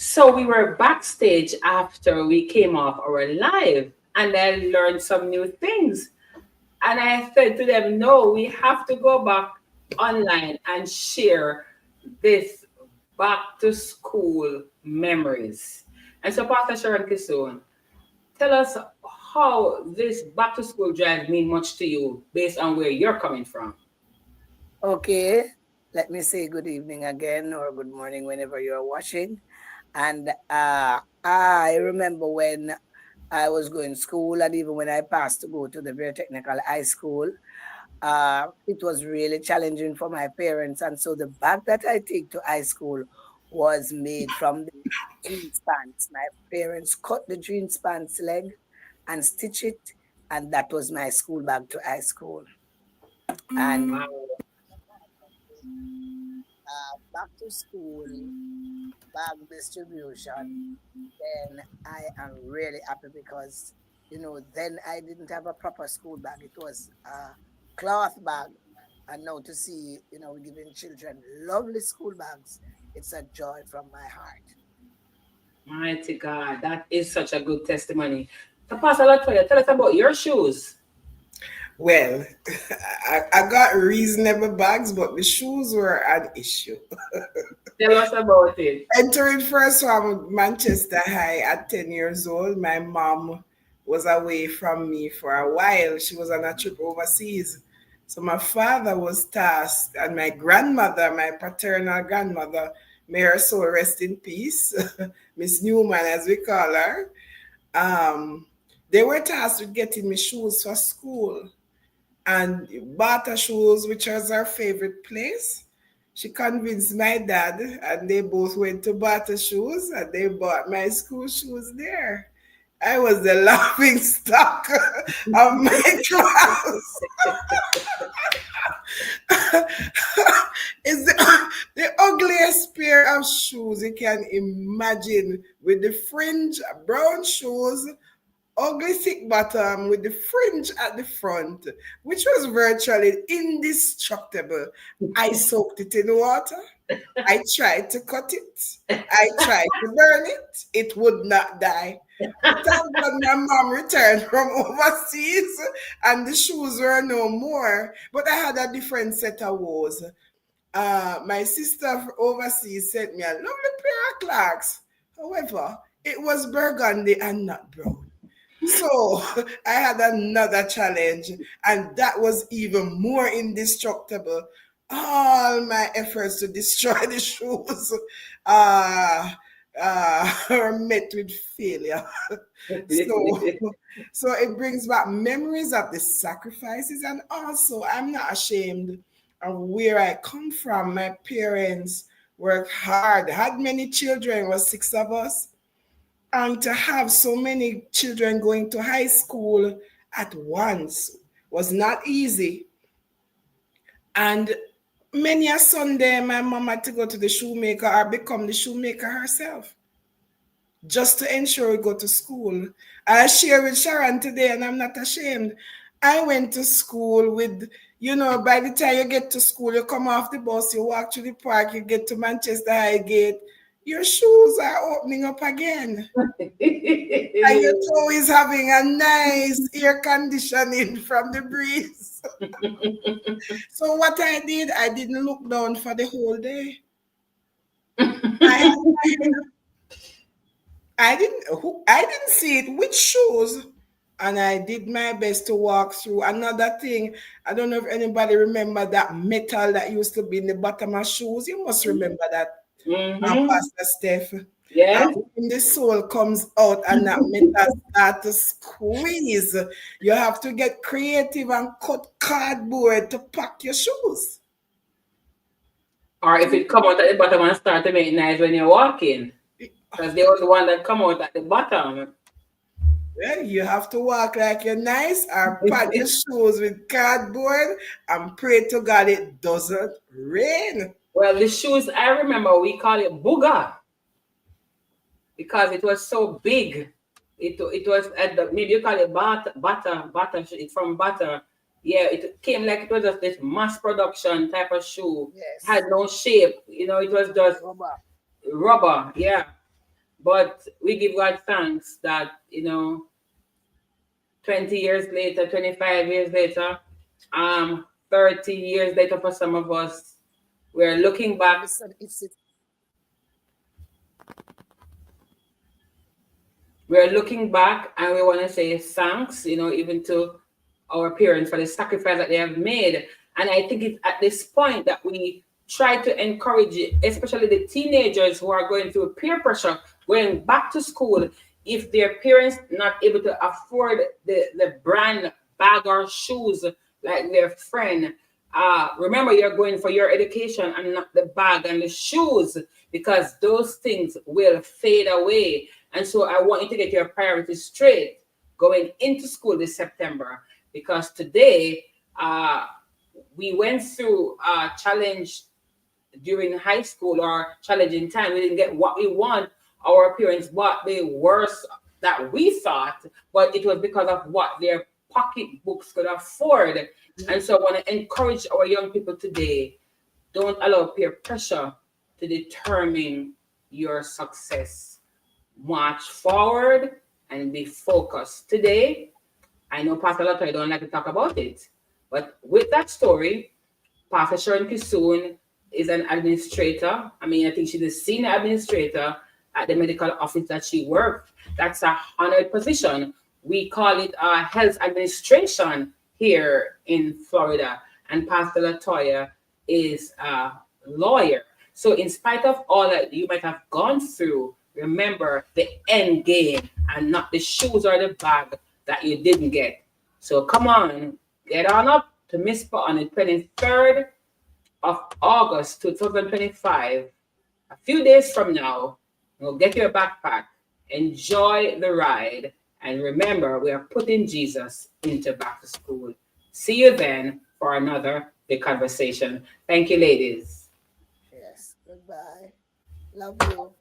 So we were backstage after we came off our live, and I learned some new things. And I said to them, no, we have to go back online and share this back to school memories. And so, Pastor Sharon Kissoon, tell us how this back to school drive mean much to you based on where you're coming from. Okay, let me say good evening again or good morning whenever you're watching. And I remember when I was going to school and even when I passed to go to the very technical high school, it was really challenging for my parents. And so the bag that I take to high school was made from the jeans pants. My parents cut the jeans pants leg and stitch it, and that was my school bag to high school. And Wow. back to school bag distribution, then I am really happy because then I didn't have a proper school bag. It was a cloth bag. And now to see, we're giving children lovely school bags, it's a joy from my heart. Mighty God, that is such a good testimony. So, Pastor Latoya, tell us about your shoes. Well, I got reasonable bags, but the shoes were an issue. Tell us about it. Entering first from Manchester High at 10 years old, my mom was away from me for a while. She was on a trip overseas. So my father was tasked, and my grandmother, my paternal grandmother, may her soul rest in peace, Miss Newman, as we call her, they were tasked with getting me shoes for school. And Bata Shoes, which was her favorite place, she convinced my dad, and they both went to Bata Shoes, and they bought my school shoes there. I was the laughing stock of my class. It's the ugliest pair of shoes you can imagine, with the fringe, brown shoes, ugly thick bottom with the fringe at the front, which was virtually indestructible. I soaked it in water. I tried to cut it. I tried to burn it. It would not die. Thank God my mom returned from overseas and the shoes were no more. But I had a different set of woes. My sister overseas sent me a lovely pair of Clarks. However, it was burgundy and not brown. So I had another challenge, and that was even more indestructible. All my efforts to destroy the shoes are met with failure. so, so it brings back memories of the sacrifices, and also I'm not ashamed of where I come from. My parents worked hard, had many children, was six of us, and to have so many children going to high school at once was not easy. And many a Sunday, my mom had to go to the shoemaker or become the shoemaker herself just to ensure we go to school. I share with Sharon today, and I'm not ashamed. I went to school with, by the time you get to school, you come off the bus, you walk through the park, you get to Manchester High Gate, your shoes are opening up again. And your toe is having a nice air conditioning from the breeze. So what I didn't look down for the whole day. I, I didn't see it with shoes, and I did my best to walk through. Another thing, I don't know if anybody remember that metal that used to be in the bottom of shoes. You must remember that, Mm-hmm. Pastor Steph. Yes. And when the soul comes out and that metal start to squeeze, you have to get creative and cut cardboard to pack your shoes. Or if it come out at the bottom and start to make noise when you're walking. Because they was the one that come out at the bottom. Well, you have to walk like you're nice or pack your shoes with cardboard and pray to God it doesn't rain. Well, the shoes, I remember we call it booger because it was so big. It was at the, maybe you call it butter. It's from butter. Yeah, it came like it was just this mass production type of shoe. Yes. Had no shape. It was just Rubber. rubber. Yeah. But we give God thanks that, 20 years later, 25 years later, 30 years later for some of us, we're looking back. We're looking back and we want to say thanks, even to our parents for the sacrifice that they have made. And I think it's at this point that we try to encourage it, especially the teenagers who are going through peer pressure, going back to school. If their parents not able to afford the brand bag or shoes like their friend, remember you're going for your education and not the bag and the shoes, because those things will fade away. And so I want you to get your priorities straight going into school this September, because today we went through a challenge during high school or challenging time. We didn't get what we want. Our parents bought the worst that we thought, but it was because of what their pocketbooks could afford. And so I want to encourage our young people today, don't allow peer pressure to determine your success. March forward and be focused. Today, I know Pastor Latoya don't like to talk about it, but with that story, Pastor Sharon Kisoon is an administrator. I think she's a senior administrator at the medical office that she worked. That's a honored position. We call it health administration here in Florida. And Pastor Latoya is a lawyer. So in spite of all that you might have gone through, remember the end game and not the shoes or the bag that you didn't get. So come on, get on up to MISPA on the 23rd of August 2025. A few days from now, you'll get your backpack, enjoy the ride, and remember, we are putting Jesus into back to school. See you then for another big conversation. Thank you, ladies. Yes, goodbye. Love you.